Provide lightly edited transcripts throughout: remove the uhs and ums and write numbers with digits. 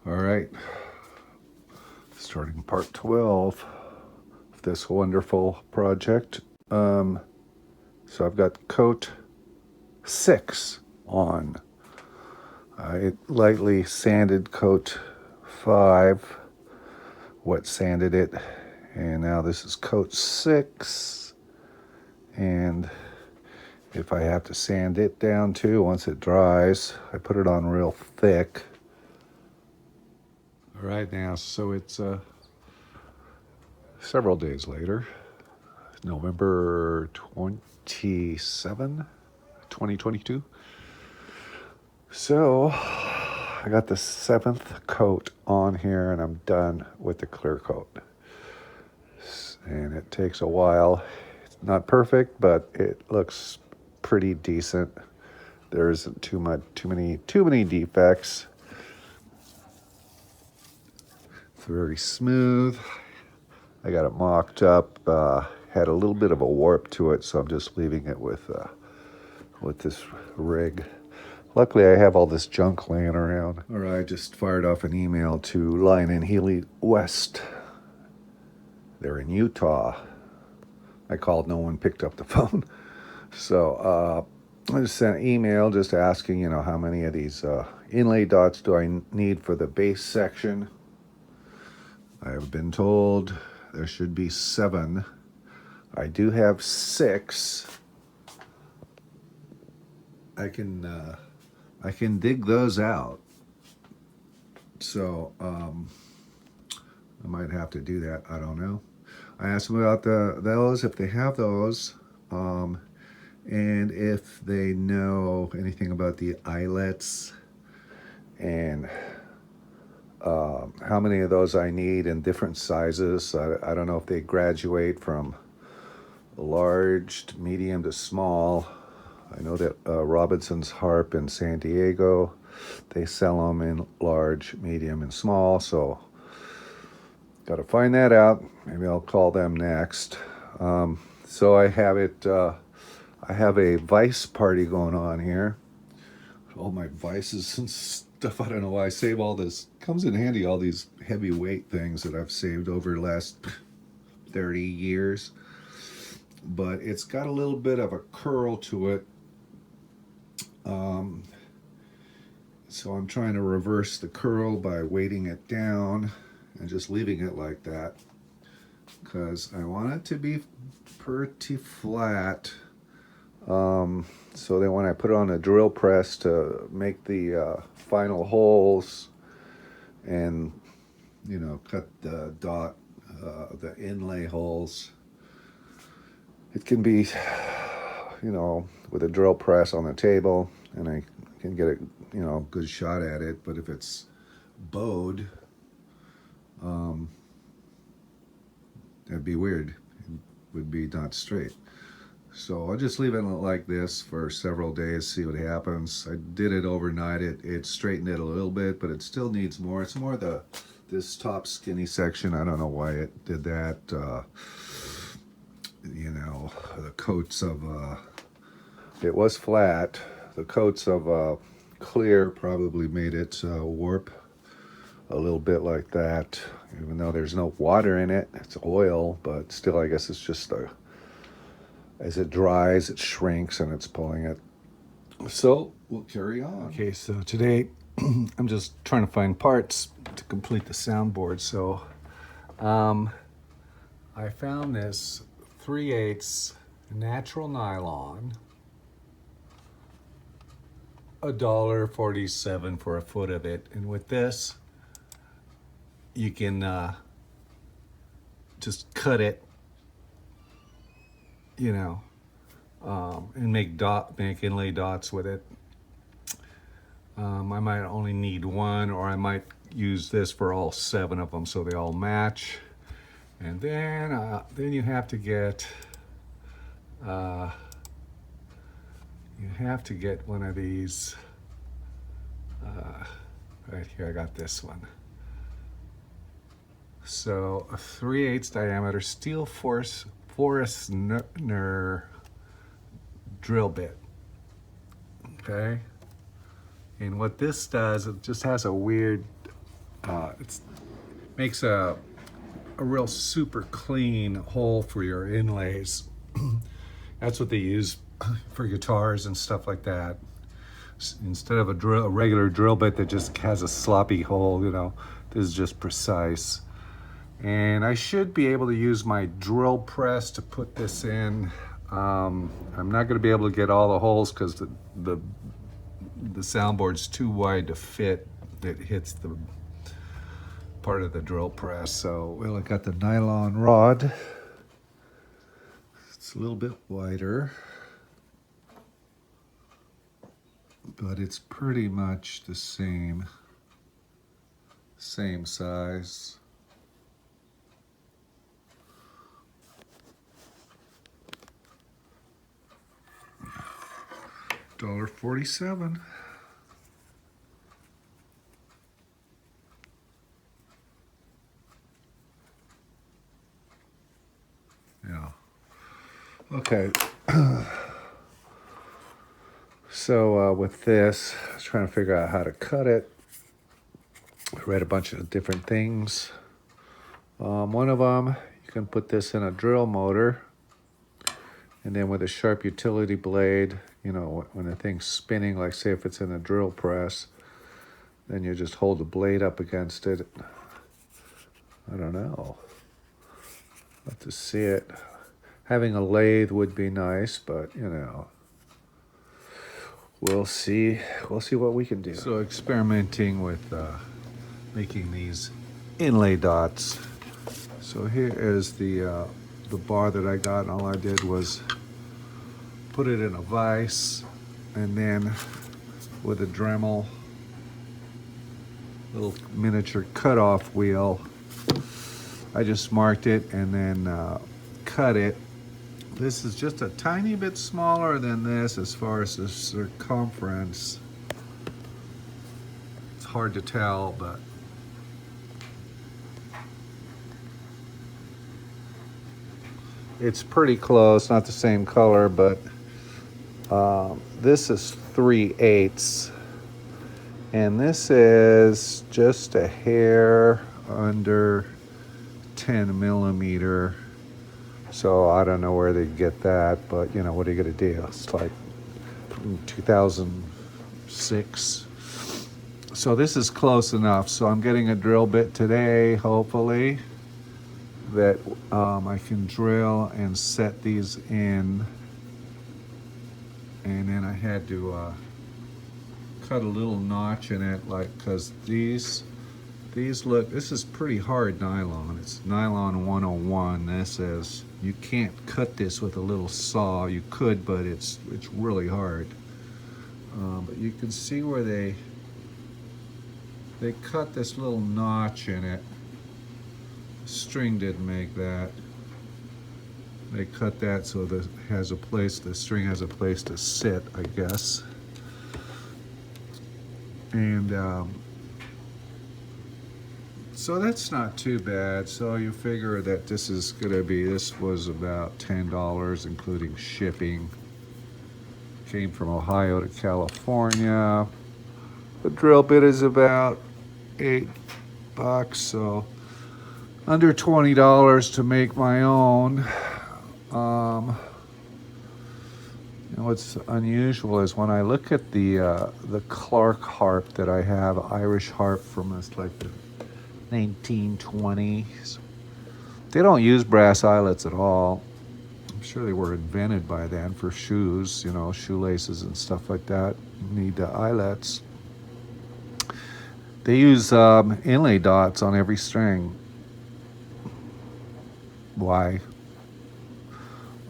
All right, starting part 12 of this wonderful project. So I've got coat 6 on. I lightly sanded coat 5, wet sanded it, and now this is coat 6. And if I have to sand it down too, once it dries, I put it on real thick. All right, now, so it's several days later, November 27, 2022. So I got the 7th coat on here and I'm done with the clear coat. And it takes a while. It's not perfect, but it looks pretty decent. There isn't too many defects. It's very smooth. I got it mocked up. Had a little bit of a warp to it, so I'm just leaving it with this rig. Luckily, I have all this junk laying around. All right, I just fired off an email to Lyon and Healy West. They're in Utah. I called, no one picked up the phone. So I just sent an email just asking, how many of these inlay dots do I need for the base section. I have been told there should be 7. I do have 6. I can dig those out. So I might have to do that. I don't know. I asked them about those, if they have those, and if they know anything about the eyelets, and how many of those I need in different sizes. I don't know if they graduate from large to medium to small. I know that Robinson's Harp in San Diego, they sell them in large, medium, and small, so got to find that out. Maybe I'll call them next. So I have I have a vice party going on here. All my vices and stuff. I don't know why I save all this. Comes in handy, all these heavyweight things that I've saved over the last 30 years. But it's got a little bit of a curl to it. So I'm trying to reverse the curl by weighting it down and just leaving it like that, because I want it to be pretty flat. So then when I put it on a drill press to make the final holes and, cut the dot, the inlay holes, it can be, with a drill press on the table, and I can get a, good shot at it. But if it's bowed, that'd be weird. It would be not straight. So I'll just leave it like this for several days, see what happens. I did it overnight. It straightened it a little bit, but it still needs more. It's more this top skinny section. I don't know why it did that. The coats of it was flat. The coats of clear probably made it warp a little bit like that, even though there's no water in it. It's oil, but still, I guess it's just as it dries, it shrinks and it's pulling it. So we'll carry on. Okay, so today I'm just trying to find parts to complete the soundboard. So I found this 3/8 natural nylon, $1.47 for a foot of it. And with this, you can just cut it, and make inlay dots with it. I might only need 1, or I might use this for all 7 of them so they all match. And then you have to get one of these. Right here, I got this one. So a 3/8 diameter steel Forstner drill bit. Okay. And what this does, it just has a weird It makes a real super clean hole for your inlays. That's what they use for guitars and stuff like that. Instead of a regular drill bit that just has a sloppy hole, you know, this is just precise. And I should be able to use my drill press to put this in. I'm not going to be able to get all the holes because the soundboard's too wide to fit. It hits the part of the drill press. So, well, I got the nylon rod. It's a little bit wider, but it's pretty much the same size. $1.47. Yeah. Okay. So with this, I was trying to figure out how to cut it. I read a bunch of different things. One of them, you can put this in a drill motor, and then with a sharp utility blade, you know, when the thing's spinning, like say if it's in a drill press, then you just hold the blade up against it. I don't know. I'll have to see it. Having a lathe would be nice, but you know, we'll see. We'll see what we can do. So experimenting with making these inlay dots. So here is the bar that I got, and all I did was put it in a vise, and then with a Dremel, little miniature cutoff wheel, I just marked it and then cut it. This is just a tiny bit smaller than this as far as the circumference. It's hard to tell, but it's pretty close. Not the same color, but this is 3/8, and this is just a hair under 10 millimeter. So I don't know where they get that, but you know, what are you gonna do? It's like 2006. So this is close enough. So I'm getting a drill bit today, hopefully, that I can drill and set these in. And then I had to cut a little notch in it, like, because these look, this is pretty hard nylon. It's nylon 101. This is, you can't cut this with a little saw. You could, but it's really hard. But you can see where they cut this little notch in it. The string didn't make that. They cut that so that has a place, the string has a place to sit, I guess. And so that's not too bad. So you figure that this was about $10, including shipping. Came from Ohio to California. The drill bit is about $8, so under $20 to make my own. You know, what's unusual is when I look at the Clark harp that I have, Irish harp from like the 1920s. They don't use brass eyelets at all. I'm sure they were invented by then for shoes, you know, shoelaces and stuff like that. You need the eyelets. They use inlay dots on every string. Why?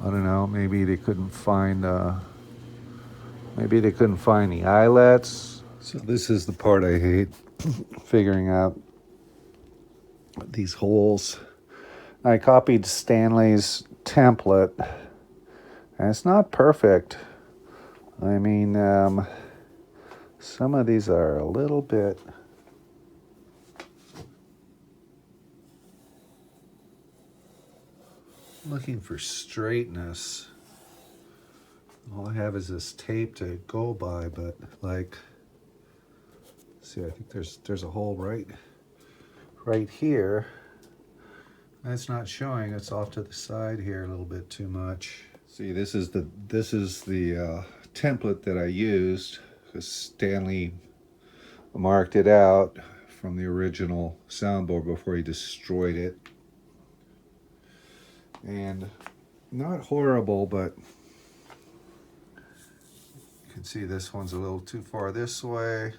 I don't know. Maybe they couldn't find the eyelets. So this is the part I hate, figuring out these holes. I copied Stanley's template, and it's not perfect. I mean, some of these are a little bit. Looking for straightness. All I have is this tape to go by, but like, see, I think there's a hole right right here, that's not showing. It's off to the side here a little bit too much. See, this is the template that I used because Stanley marked it out from the original soundboard before he destroyed it. And not horrible, but you can see this one's a little too far this way.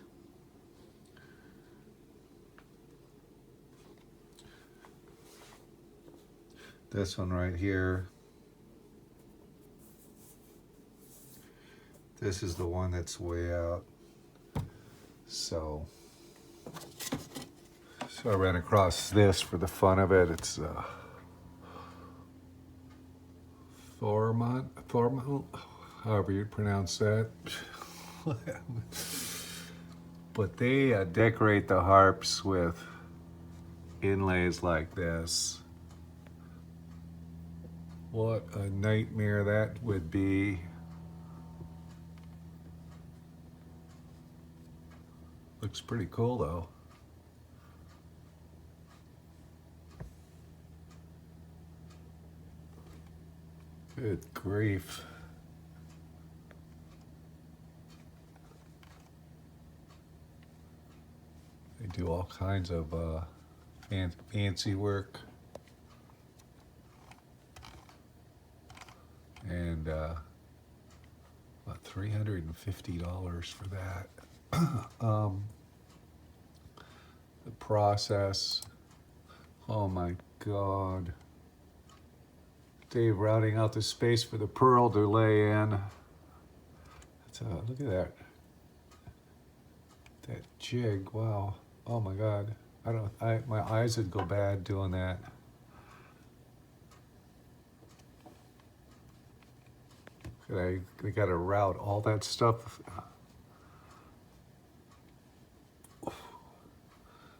This one right here. This is the one that's way out. So I ran across this for the fun of it. It's Thormont, however you pronounce that. But they decorate the harps with inlays like this. What a nightmare that would be. Looks pretty cool though. Good grief. They do all kinds of fancy work. And about $350 for that. The process, oh my God. Dave routing out the space for the pearl to lay in. Look at that. That jig, wow. Oh my God. My eyes would go bad doing that. They got to route all that stuff.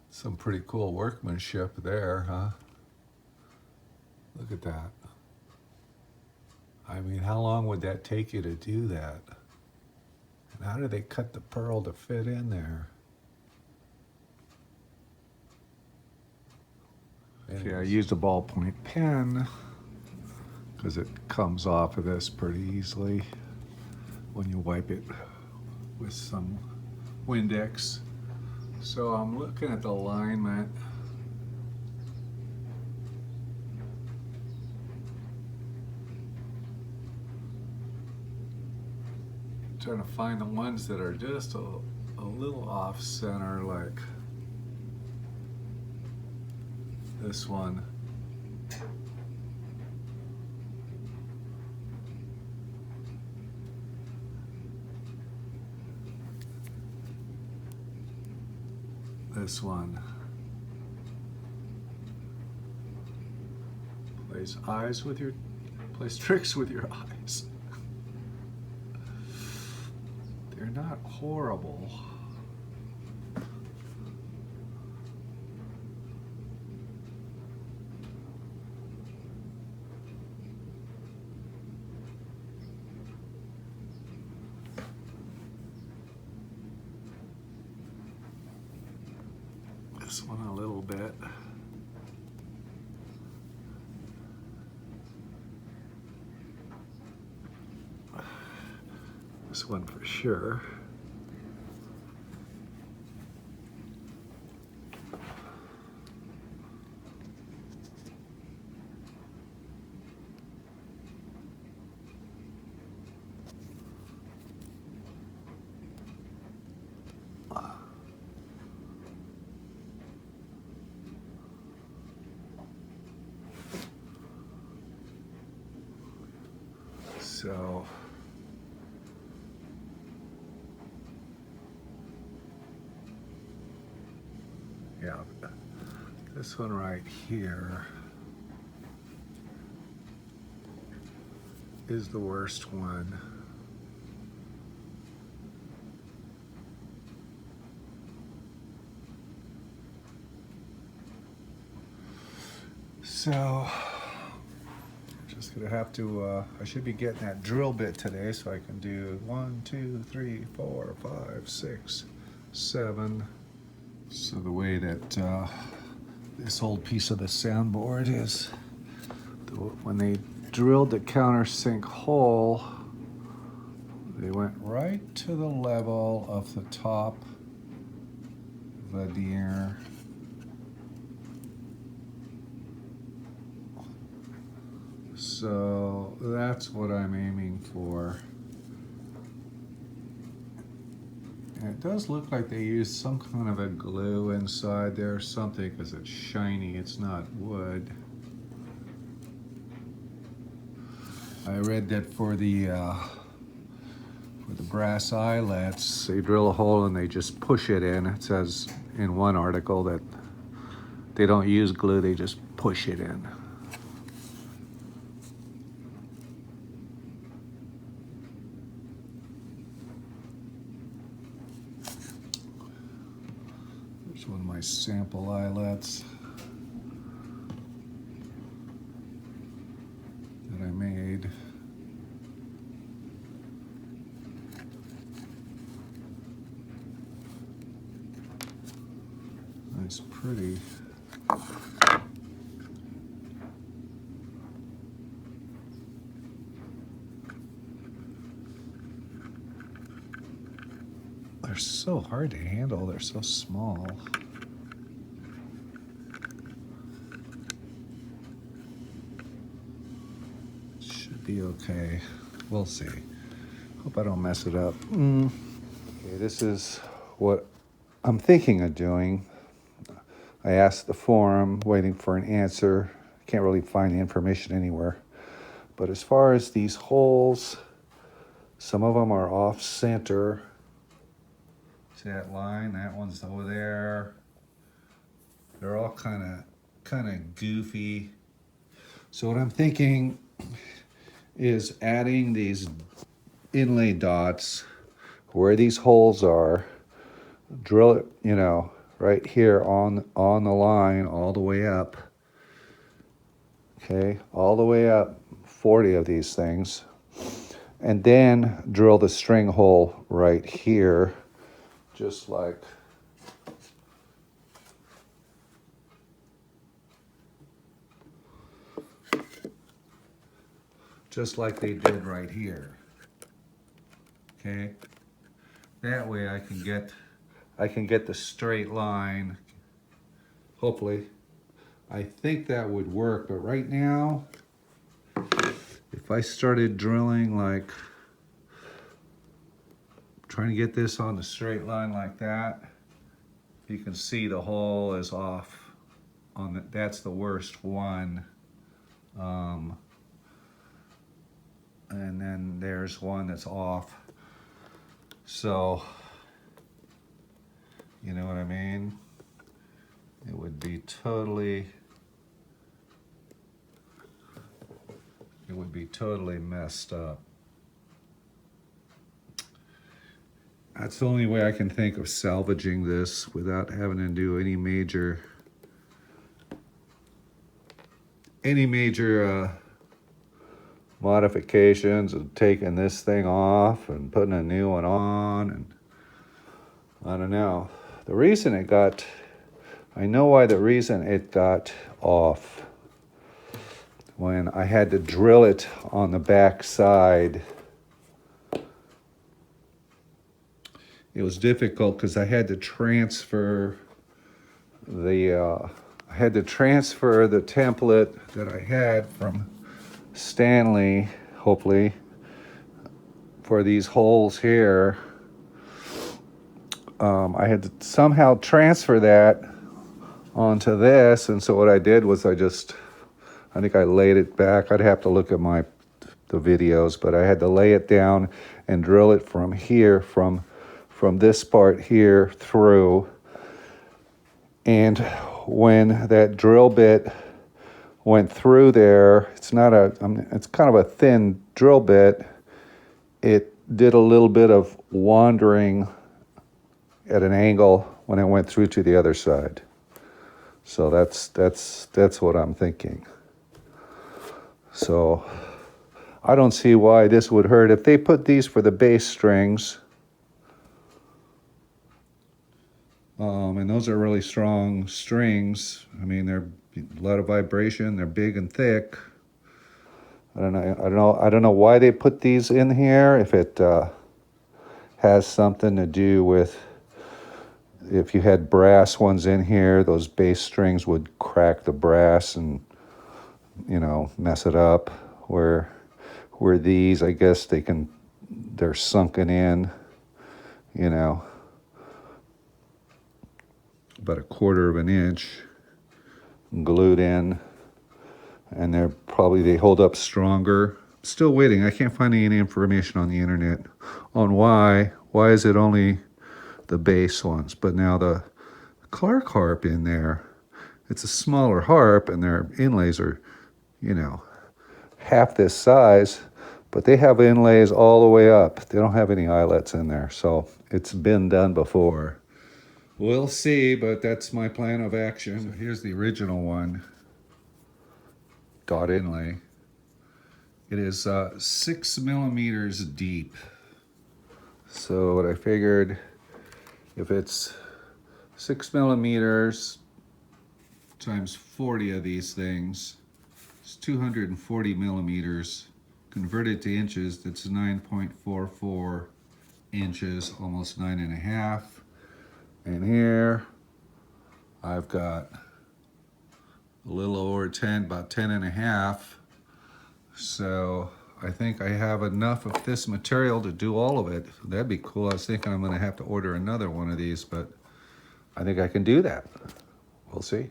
Some pretty cool workmanship there, huh? Look at that. I mean, how long would that take you to do that? And how do they cut the pearl to fit in there? Okay, I used a ballpoint pen because it comes off of this pretty easily when you wipe it with some Windex. So I'm looking at the alignment. Trying to find the ones that are just a little off center, like this one. This one. Plays tricks with your eyes. They're not horrible. This one a little bit. This one for sure. So yeah, this one right here is the worst one. So just gonna have to, I should be getting that drill bit today so I can do 1, 2, 3, 4, 5, 6, 7. So the way that this old piece of the soundboard is when they drilled the countersink hole, they went right to the level of the top veneer. So that's what I'm aiming for. And it does look like they used some kind of a glue inside there or something because it's shiny, it's not wood. I read that for the brass eyelets, they drill a hole and they just push it in. It says in one article that they don't use glue, they just push it in. Here's one of my sample eyelets that I made. Nice, pretty. They're so hard to handle, they're so small. Should be okay. We'll see. Hope I don't mess it up. Okay, this is what I'm thinking of doing. I asked the forum, waiting for an answer. Can't really find the information anywhere. But as far as these holes, some of them are off center. See that line? That one's over there. They're all kind of goofy. So what I'm thinking is adding these inlay dots where these holes are. Drill it, you know, right here on the line all the way up. Okay, all the way up, 40 of these things. And then drill the string hole right here, just like they did right here. Okay, that way I can get the straight line. Hopefully, I think that would work. But right now, if I started drilling like trying to get this on the straight line like that, you can see the hole is off on that's the worst one. And then there's one that's off. So, you know what I mean? It would be totally messed up. That's the only way I can think of salvaging this without having to do any major modifications of taking this thing off and putting a new one on. And I don't know. I know why the reason it got off. When I had to drill it on the back side, it was difficult because I had to transfer the template that I had from Stanley, hopefully, for these holes here. I had to somehow transfer that onto this, and so what I did was I think I laid it back. I'd have to look at the videos, but I had to lay it down and drill it from here, from this part here through. And when that drill bit went through there, it's kind of a thin drill bit. It did a little bit of wandering at an angle when it went through to the other side. So that's what I'm thinking. So I don't see why this would hurt. If they put these for the bass strings, And those are really strong strings. I mean, they're a lot of vibration. They're big and thick. I don't know why they put these in here. If it has something to do with, if you had brass ones in here, those bass strings would crack the brass and, you know, mess it up. Where these, I guess they're sunken in, you know, about 1/4 of an inch, glued in, and they hold up stronger. Still waiting. I can't find any information on the internet on why is it only the bass ones, but now the Clark harp in there, it's a smaller harp, and their inlays are, you know, half this size, but they have inlays all the way up. They don't have any eyelets in there, so it's been done before. We'll see, but that's my plan of action. So here's the original one, dot inlay. It is 6 millimeters deep. So what I figured, if it's 6 millimeters times 40 of these things, it's 240 millimeters. Converted to inches, that's 9.44 inches, almost 9.5. And here I've got a little over 10, about 10.5. So I think I have enough of this material to do all of it. That'd be cool. I was thinking I'm gonna have to order another one of these, but I think I can do that. We'll see.